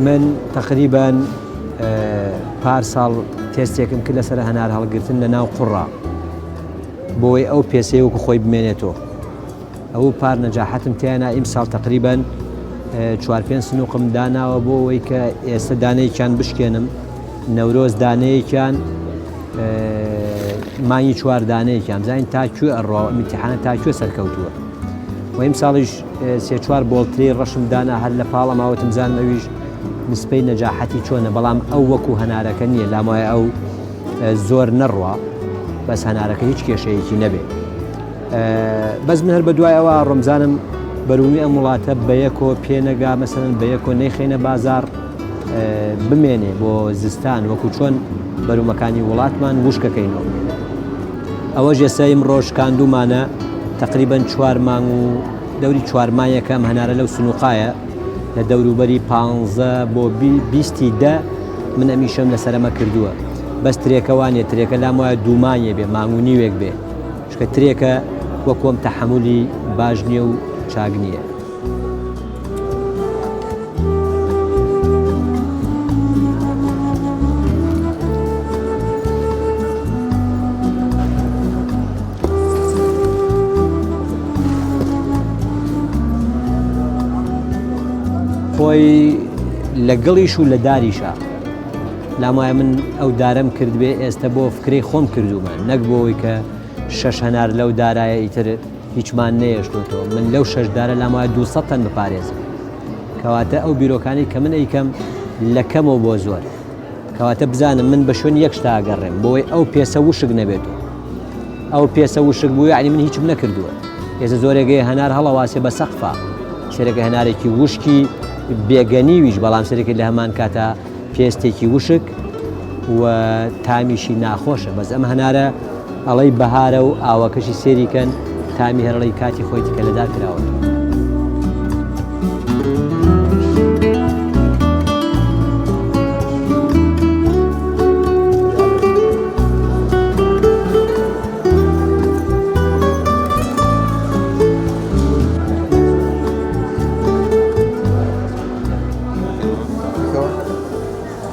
من تقریبا پارساڵ تێستێکم کرد لەسەر هەنار هەڵگرتن لە ناو قوڕا بۆی ئەو پێسەی وەکو خۆی بمێنێتەوە. ئەو پار نەجاحەتم تیانە ئیمساڵ تقریبا 4-5 سنووقم داناوە بۆ ئەوەی کە ئێستا دانەیەکیان بشکێنم، نەورۆز دانەیەکیان، مانگی 4 دانەیەکیان زین تاکوێ ئەڕۆ ئیمتیحانە تاکوێ سەرکەوتووە. و ئیمساڵیش 3-4 بۆڵتری ڕەشم دانا هەر لە پاڵە ماوەتم زانم ئەویش نسبەی نەجاحەتی چۆنە، بەڵام ئەو وەکو هەنارەکە نییە، لام وایە ئەو زۆر نەڕوە بەس هەنارەکە هیچ کێشەیەکی نەبێ. بەس من هەر بە دوای ئەوە ڕۆمزانم بەروونی ئەم وڵاتە بە یەکۆ پێنەگا مەسەن بە یەکۆ نەیخێنە بازار بمێنێ بۆ زستان وەکو چۆن بەرومەکانی وڵاتمان وشکەکەینەوە. ئەوە ژێسەیم ڕۆژکاندومانە تقریبا 4 مانگ و دەوری 4 مایەکەم هەنارە لەو سنووقایە لە دەوروبەری 15 بۆ 20 من ئەمیشەم لەسەرەمە کردووە. بەس ترێکەوانێ ترێکە لام وایە دوومانیە بێ، مانگ و نیوێک بێ، چکە ترێکە وەکۆم تەحەمولی باش نییە و چاک نییە. خۆی لەگەڵیش و لە داریشە لام وایە من ئەو دارم کرد بێ ئێستا بۆ فکرەی خۆم کردومە، نەک بۆەوەی کە 6 هەنار لەو دارایە ئیتر هیچمان نەیەشتۆتەوە. من لەو 6 دارە لام وایە 200 تەن بپارێزم، کەواتە ئەو بیرۆکانی کە من ئەیکەم لە کەمەوە بۆ زۆر، کەواتە بزانم من بە شوێن یەک شتا ئەگەڕێم بۆی ئەو پێسە وشک نەبێتەوە. ئەو پێسە وشک بوو یعنی من هیچم نەکردووە. ئێستا زۆرێگەی هەنار هەڵەواسێ بە سەقفا، سێرەکە هەنارێکی وشکی بێگەنیویش، بەڵام سەرێکی لە هەمان کاتە پێستێکی وشک و تامیشی ناخۆشە. بەس ئەم هەنارە ئەڵەی بەهارە و ئاوەکەشی سێریکەن تامی هەرڵی کاتی خۆیتی کە لەدار کراوە.